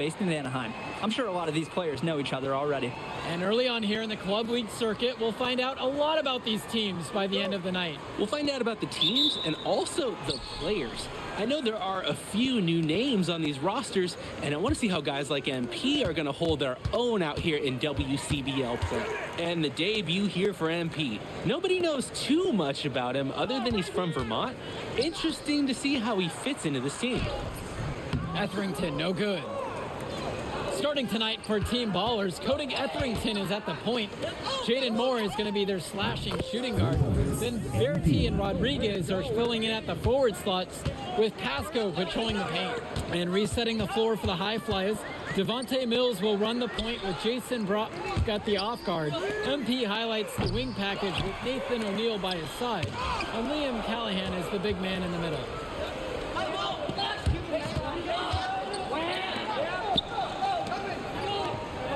based in Anaheim. I'm sure a lot of these players know each other already. And early on here in the club league circuit, we'll find out a lot about these teams by the end of the night. We'll find out about the teams and also the players. I know there are a few new names on these rosters, and I want to see how guys like MP are going to hold their own out here in WCBL play. And the debut here for MP. Nobody knows too much about him other than he's from Vermont. Interesting to see how he fits into this team. Etherington, no good. Starting tonight for Team Ballers, Cody Etherington is at the point. Jaden Moore is going to be their slashing shooting guard. Then Bertie and Rodriguez are filling in at the forward slots with Pasco patrolling the paint. And resetting the floor for the High Flyers, Devontae Mills will run the point with Jason Brock at the off guard. MP highlights the wing package with Nathan O'Neill by his side. And Liam Callahan is the big man in the middle.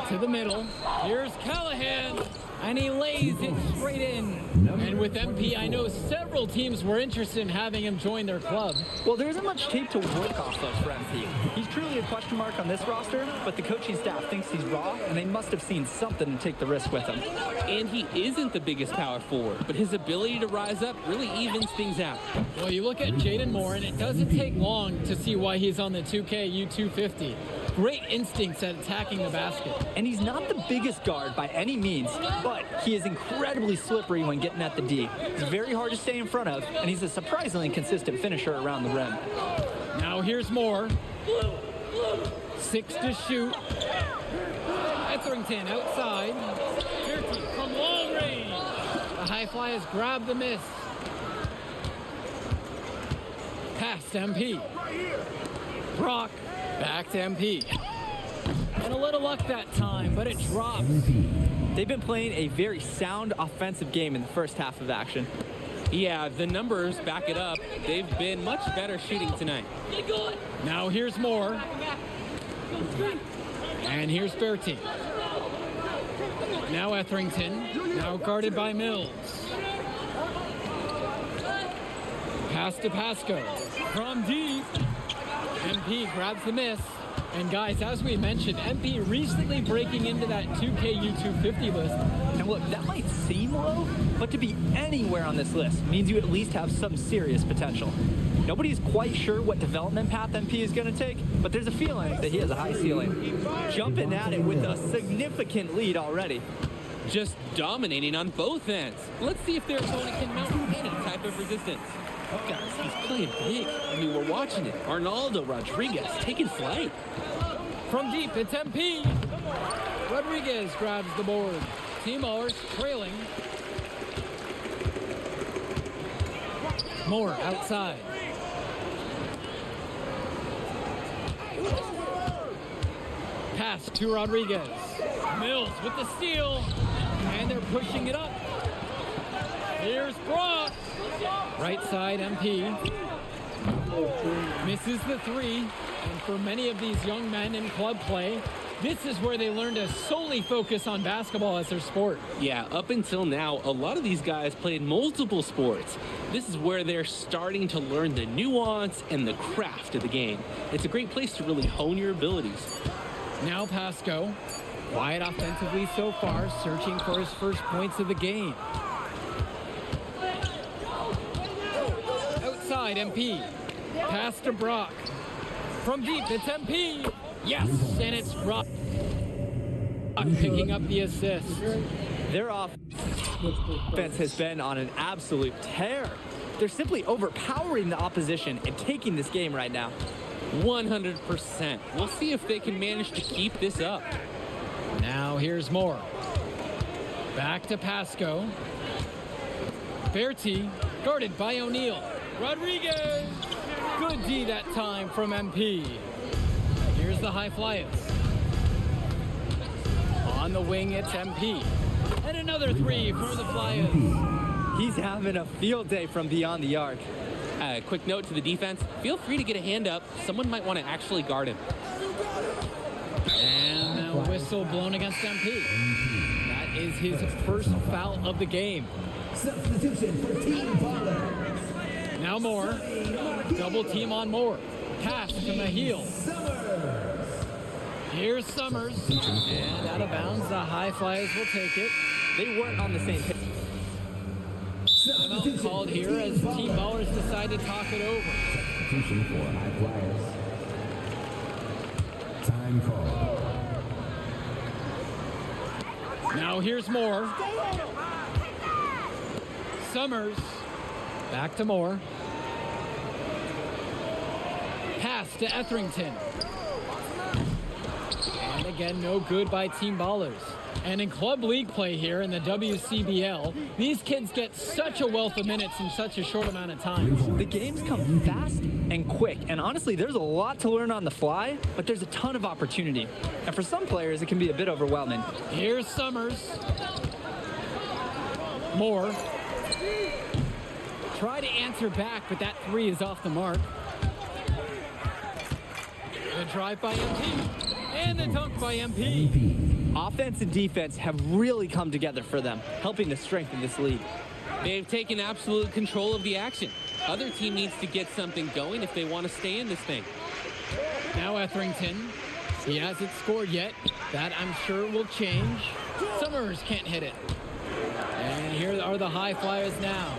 To the middle, here's Callahan, and he lays it straight in. And with MP, I know several teams were interested in having him join their club. Well, there isn't much tape to work off of for MP. He's truly a question mark on this roster, but the coaching staff thinks he's raw, and they must have seen something to take the risk with him. And he isn't the biggest power forward, but his ability to rise up really evens things out. Well, you look at Jaden Moore, and it doesn't take long to see why he's on the 2K U250. Great instincts at attacking the basket. And he's not the biggest guard by any means, but he is incredibly slippery when getting at the D. He's very hard to stay in front of, and he's a surprisingly consistent finisher around the rim. Now here's Moore. 6 to shoot. Etherington outside. Bertie from long range. The High Flyers grab the miss. Pass to MP. Brock. Back to MP. And a little luck that time, but it drops. They've been playing a very sound offensive game in the first half of action. Yeah, the numbers back it up. They've been much better shooting tonight. Now here's Moore. And here's Bertie. Now Etherington. Now guarded by Mills. Pass to Pasco. From deep. MP grabs the miss. And guys, as we mentioned, MP recently breaking into that 2K U250 list. And look, that might seem low, but to be anywhere on this list means you at least have some serious potential. Nobody's quite sure what development path MP is going to take, but there's a feeling that he has a high ceiling. Jumping at it with a significant lead already. Just dominating on both ends. Let's see if their opponent can mount any type of resistance. Guys, he's playing big. I mean, we're watching it. Arnaldo Rodriguez taking flight. From deep, it's MP. Rodriguez grabs the board. Team Ballers trailing. Moore outside. Pass to Rodriguez. Mills with the steal. And they're pushing it up. Here's Brock. Right side, MP. Misses the three. And for many of these young men in club play, this is where they learn to solely focus on basketball as their sport. Yeah, up until now, a lot of these guys played multiple sports. This is where they're starting to learn the nuance and the craft of the game. It's a great place to really hone your abilities. Now Pasco, quiet offensively so far, searching for his first points of the game. Outside, MP. Pass to Brock. From deep, it's MP. Yes, and it's Brock picking up the assist. Their offense has been on an absolute tear. They're simply overpowering the opposition and taking this game right now. 100%. We'll see if they can manage to keep this up. Now here's Moore. Back to Pasco. Bertie, guarded by O'Neill. Rodriguez. Good D that time from MP. Here's the High Flyers. On the wing, it's MP. And another three for the Flyers. He's having a field day from beyond the arc. Quick note to the defense, feel free to get a hand up. Someone might want to actually guard him. And a whistle blown against MP. That is his first foul of the game. Substitution for Team Ballers. Now Moore. Double team on Moore. Pass to Mahil. Here's Summers. And out of bounds, the High Flyers will take it. They weren't on the same page. Timeout called here as Team Ballers decide to talk it over. Substitution for High Flyers. Time call. Now here's Moore. Summers. Back to Moore. Pass to Etherington. And again, no good by Team Ballers. And in club league play here in the WCBL, these kids get such a wealth of minutes in such a short amount of time. The games come fast and quick, and honestly, there's a lot to learn on the fly, but there's a ton of opportunity. And for some players, it can be a bit overwhelming. Here's Summers. Moore. Try to answer back, but that three is off the mark. The drive by MP. And the dunk by MP. Offense and defense have really come together for them, helping to strengthen this league. They've taken absolute control of the action. Other team needs to get something going if they want to stay in this thing. Now Etherington. He hasn't scored yet. That, I'm sure, will change. Summers can't hit it. And here are the High Flyers now.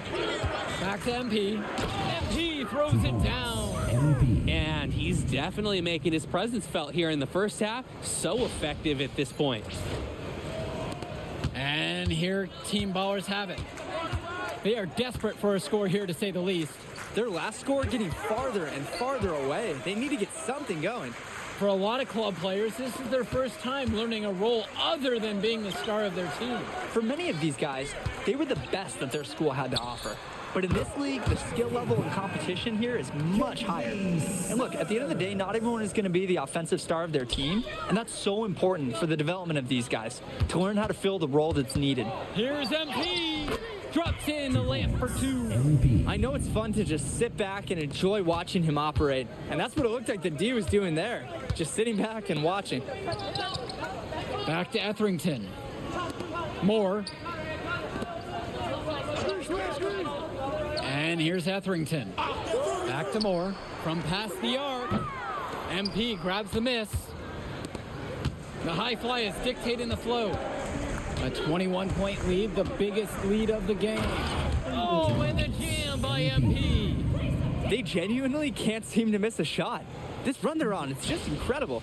Back to MP. MP throws it down. And he's definitely making his presence felt here in the first half. So effective at this point. And here Team Ballers have it. They are desperate for a score here, to say the least. Their last score getting farther and farther away. They need to get something going. For a lot of club players, this is their first time learning a role other than being the star of their team. For many of these guys, they were the best that their school had to offer. But in this league, the skill level and competition here is much higher. And look, at the end of the day, not everyone is going to be the offensive star of their team, and that's so important for the development of these guys, to learn how to fill the role that's needed. Here's MP! Drops in the layup for two. I know it's fun to just sit back and enjoy watching him operate, and that's what it looked like the D was doing there, just sitting back and watching. Back to Etherington. Moore. And here's Etherington. Back to Moore. From past the arc. MP grabs the miss. The High Flyers dictating the flow. A 21-point lead, the biggest lead of the game. Oh, and the jam by MP. They genuinely can't seem to miss a shot. This run they're on, it's just incredible.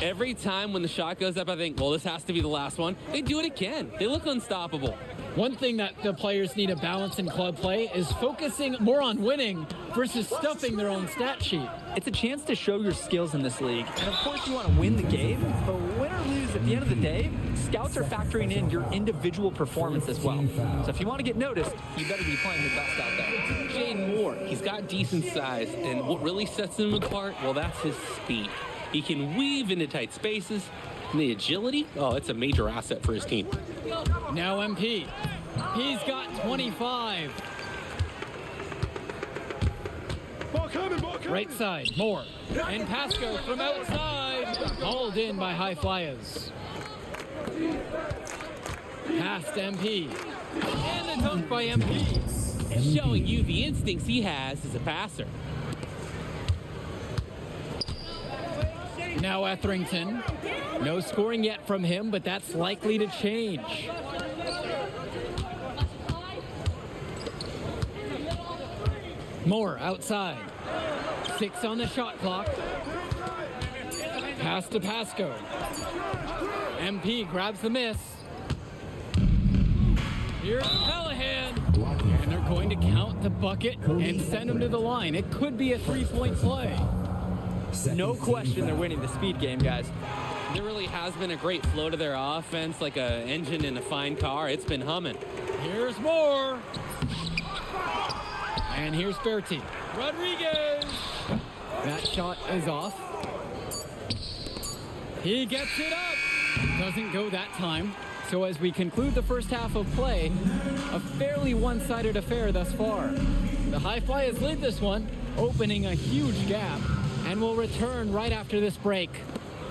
Every time when the shot goes up, I think, well, this has to be the last one. They do it again. They look unstoppable. One thing that the players need to balance in club play is focusing more on winning versus stuffing their own stat sheet. It's a chance to show your skills in this league. And of course you want to win the game, but win or lose, at the end of the day, scouts are factoring in your individual performance as well. So if you want to get noticed, you better be playing your best out there. Jaden Moore, he's got decent size, and what really sets him apart, well, that's his speed. He can weave into tight spaces, and the agility, oh, it's a major asset for his team. Now MP. He's got 25. Right side, Moore. And Pasco from outside. Hauled in by High Flyers. Past MP. And the dunk by MP. Showing you the instincts he has as a passer. Now Etherington. No scoring yet from him, but that's likely to change. Moore outside. 6 on the shot clock. Pass to Pasco. MP grabs the miss. Here's Callahan. And they're going to count the bucket and send him to the line. It could be a 3-point play. No question they're winning the speed game, guys. There really has been a great flow to their offense, like an engine in a fine car. It's been humming. Here's Moore. And here's Bertie. Rodriguez. That shot is off. He gets it up. Doesn't go that time. So as we conclude the first half of play, a fairly one-sided affair thus far. The High Flyers lead this one, opening a huge gap, and will return right after this break.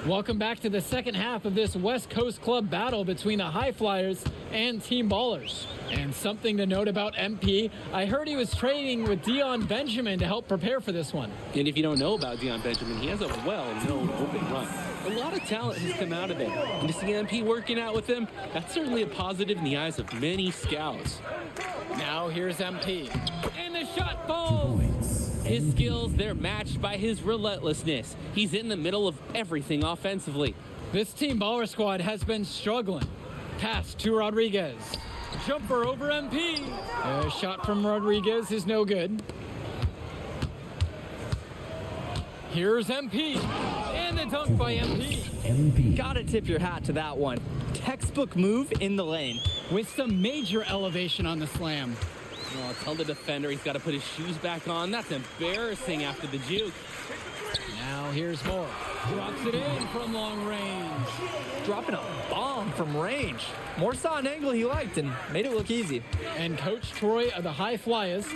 Welcome back to the second half of this West Coast Club battle between the High Flyers and Team Ballers. And something to note about MP, I heard he was training with Dion Benjamin to help prepare for this one. And if you don't know about Dion Benjamin, he has a well-known open run. A lot of talent has come out of it. And to see MP working out with him, that's certainly a positive in the eyes of many scouts. Now here's MP. And the shot falls. His skills, they're matched by his relentlessness. He's in the middle of everything offensively. This Team Baller squad has been struggling. Pass to Rodriguez. Jumper over MP. A shot from Rodriguez is no good. Here's MP. And the dunk by MP. Gotta tip your hat to that one. Textbook move in the lane. With some major elevation on the slam. Oh, tell the defender he's got to put his shoes back on. That's embarrassing after the juke. Now here's Moore. Drops it in from long range. Dropping a bomb from range. Moore saw an angle he liked and made it look easy. And Coach Troy of the High Flyers,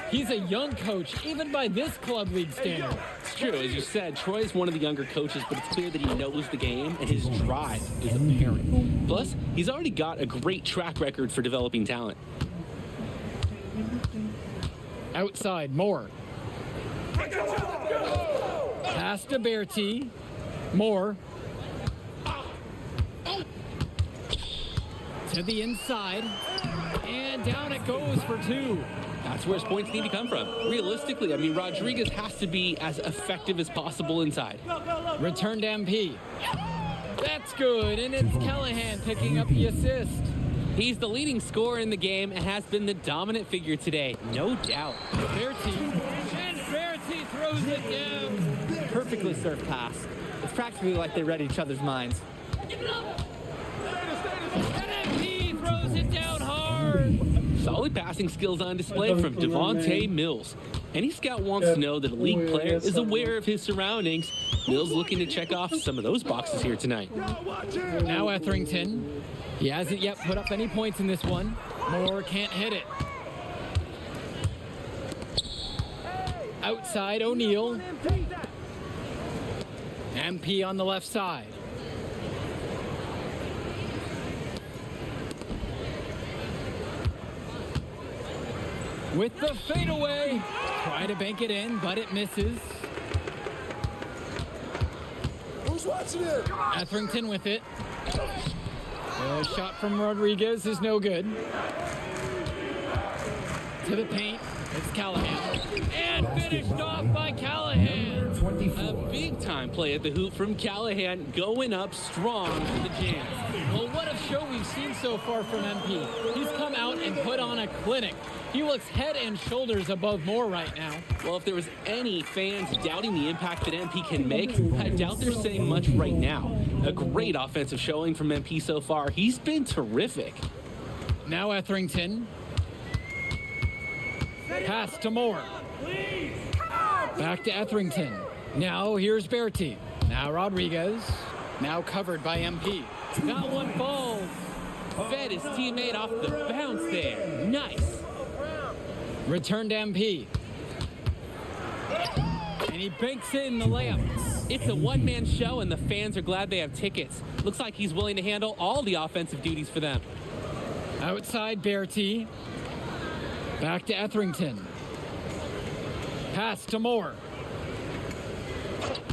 he's a young coach, even by this club league standard. It's true, as you said, Troy is one of the younger coaches, but it's clear that he knows the game and his drive is apparent. Plus, he's already got a great track record for developing talent. Outside, Moore. Pass to Bertie. Moore. To the inside. And down it goes for two. That's where his points need to come from. Realistically, I mean, Rodriguez has to be as effective as possible inside. Return to MP. That's good, and it's Callahan picking up the assist. He's the leading scorer in the game and has been the dominant figure today, no doubt. Bertie, and Bertie throws it down. Perfectly served pass. It's practically like they read each other's minds. And MP throws it down hard. Solid passing skills on display from Devontae Mills. Any scout wants to know that a league player is aware of his surroundings. Mills looking to check off some of those boxes here tonight. Now Etherington. He hasn't yet put up any points in this one. Moore can't hit it. Outside, O'Neal. MP on the left side. With the fadeaway. Try to bank it in, but it misses. Who's watching it? Etherington with it. A shot from Rodriguez is no good. To the paint. It's Callahan. And finished off by Callahan. A big-time play at the hoop from Callahan, going up strong for the Jam. Well, what a show we've seen so far from MP. He's come out and put on a clinic. He looks head and shoulders above Moore right now. Well, if there was any fans doubting the impact that MP can make, I doubt they're saying much right now. A great offensive showing from MP so far. He's been terrific. Now Etherington. Pass to Moore. Back to Etherington. Now here's Bertie. Now Rodriguez. Now covered by MP. That one falls. Fed his teammate off the bounce there. Nice. Return to MP. And he banks in the layup. It's a one-man show, and the fans are glad they have tickets. Looks like he's willing to handle all the offensive duties for them. Outside Bertie. Back to Etherington. Pass to Moore.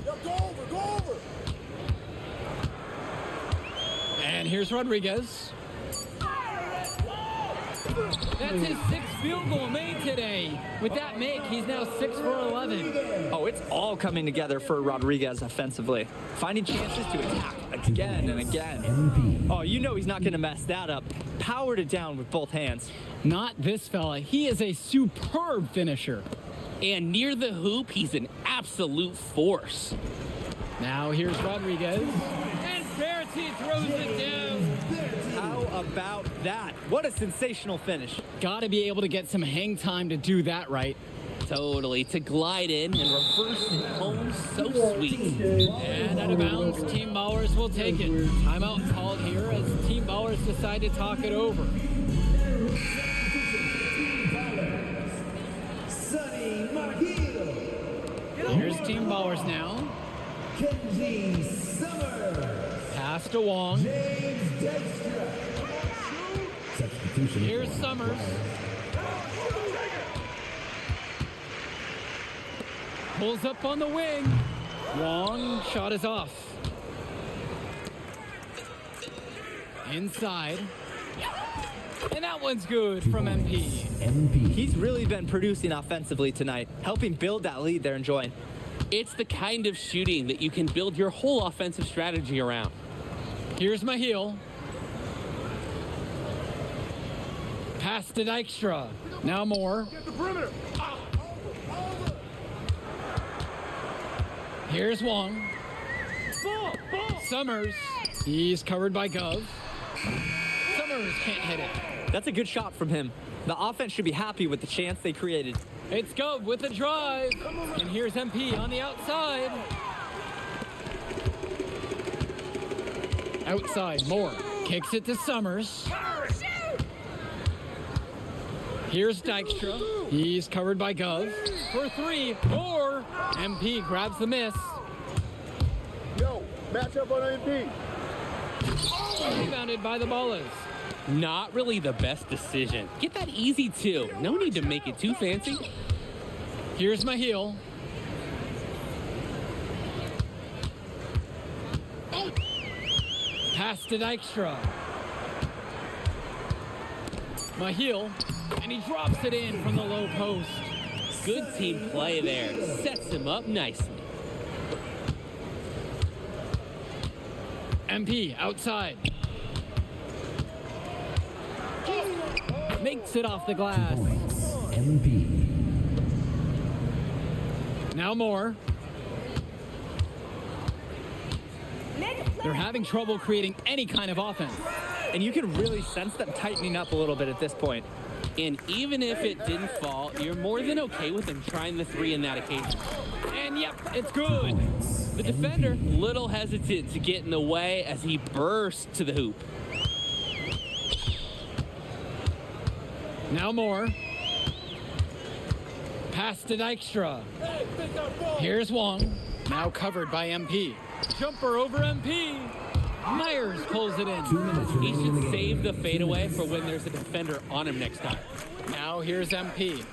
Yo, go over. And here's Rodriguez. That's his sixth field goal made today. With that make, he's now 6 for 11. Oh, it's all coming together for Rodriguez offensively. Finding chances to attack again and again. Oh, you know he's not going to mess that up. Powered it down with both hands. Not this fella. He is a superb finisher. And near the hoop, he's an absolute force. Now here's Rodriguez. And Bertie throws it down. How about that? What a sensational finish. Got to be able to get some hang time to do that right. Totally. To glide in and reverse it home, so sweet. And out of bounds, Team Ballers will take it. Timeout called here as Team Ballers decide to talk it over. Here's Team Ballers now. Kenji Summers. Pass to Wong. James Dykstra. Substitution. Here's for Summers. Pulls up on the wing. Wong shot is off. Inside. And that one's good from MP. MP. He's really been producing offensively tonight, helping build that lead they're enjoying. It's the kind of shooting that you can build your whole offensive strategy around. Here's Mahil. Pass to Dykstra. Now Moore. Get the perimeter. Here's Wong. Summers. He's covered by Gov. Summers can't hit it. That's a good shot from him. The offense should be happy with the chance they created. It's Gov with the drive. And here's MP on the outside. Outside, Moore. Kicks it to Summers. Here's Dykstra. He's covered by Gov. For three, Moore. MP grabs the miss. Yo, match up on MP. Rebounded by the Ballers. Not really the best decision. Get that easy too. No need to make it too fancy. Here's Mahil. Pass to Dykstra. Mahil, and he drops it in from the low post. Good team play there. Sets him up nicely. MP outside. Makes it off the glass. Points. MP. Now Moore. They're having trouble creating any kind of offense. And you can really sense them tightening up a little bit at this point. And even if it didn't fall, you're more than okay with him trying the three in that occasion. And yep, it's good. The defender, little hesitant to get in the way as he bursts to the hoop. Now Moore. Pass to Dykstra. Here's Wong. Now covered by MP. Jumper over MP. Myers pulls it in. 2 minutes He remaining in the should game. save the fadeaway for when there's a defender on him next time. Now here's MP.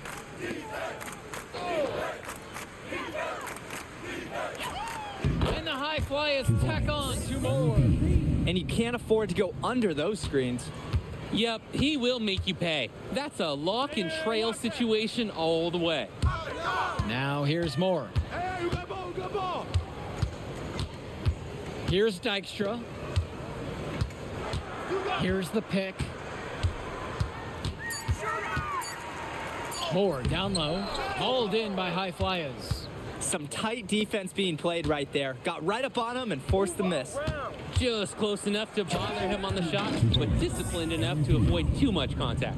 And the high fly is tack on to Moore. And you can't afford to go under those screens. Yep, he will make you pay. That's a lock and trail situation all the way. Now here's Moore. Hey, you got ball, good ball. Here's Dykstra. Here's the pick. Moore down low. Hauled in by high flyers. Some tight defense being played right there. Got right up on him and forced the miss. Just close enough to bother him on the shot, but disciplined enough to avoid too much contact.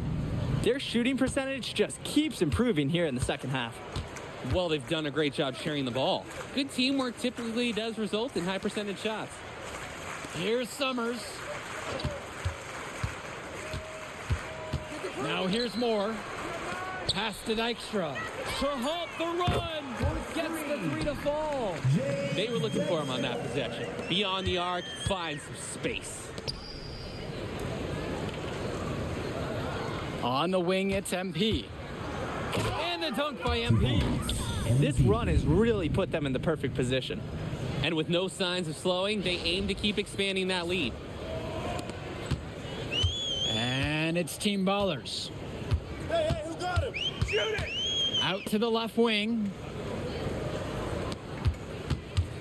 Their shooting percentage just keeps improving here in the second half. Well, they've done a great job sharing the ball. Good teamwork typically does result in high percentage shots. Here's Summers. Now here's Moore. Pass to Dykstra. To halt the run. Gets the three to fall. They were looking for him on that possession. Beyond the arc, find some space. On the wing, it's MP. And the dunk by MP. This run has really put them in the perfect position. And with no signs of slowing, they aim to keep expanding that lead. And it's Team Ballers. Hey, who got him? Shoot it! Out to the left wing.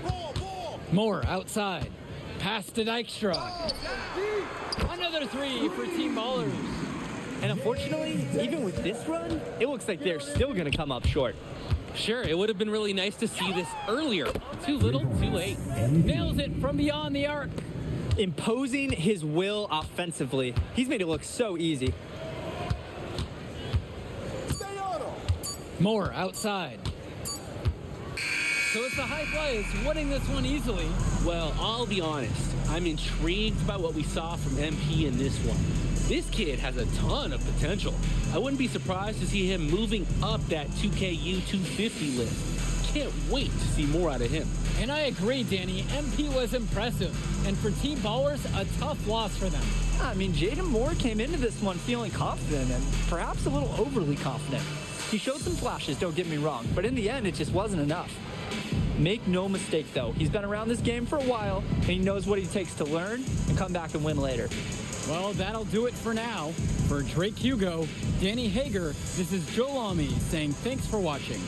Ball! Moore outside. Pass to Dykstra. Another three for Team Ballers. And unfortunately, even with this run, it looks like they're still going to come up short. Sure, it would have been really nice to see this earlier. Too little, too late. Nails it from beyond the arc. Imposing his will offensively. He's made it look so easy. Stay on him! Moore outside. So it's the high flyers winning this one easily. Well, I'll be honest. I'm intrigued by what we saw from MP in this one. This kid has a ton of potential. I wouldn't be surprised to see him moving up that 2KU 250 list. can't wait to see more out of him. And I agree, Danny. MP was impressive. And for Team Ballers, a tough loss for them. I mean, Jaden Moore came into this one feeling confident and perhaps a little overly confident. He showed some flashes, don't get me wrong, but in the end, it just wasn't enough. Make no mistake, though, he's been around this game for a while, and he knows what it takes to learn and come back and win later. Well, that'll do it for now. For Drake Hugo, Danny Hager, this is Joe Lamy saying thanks for watching.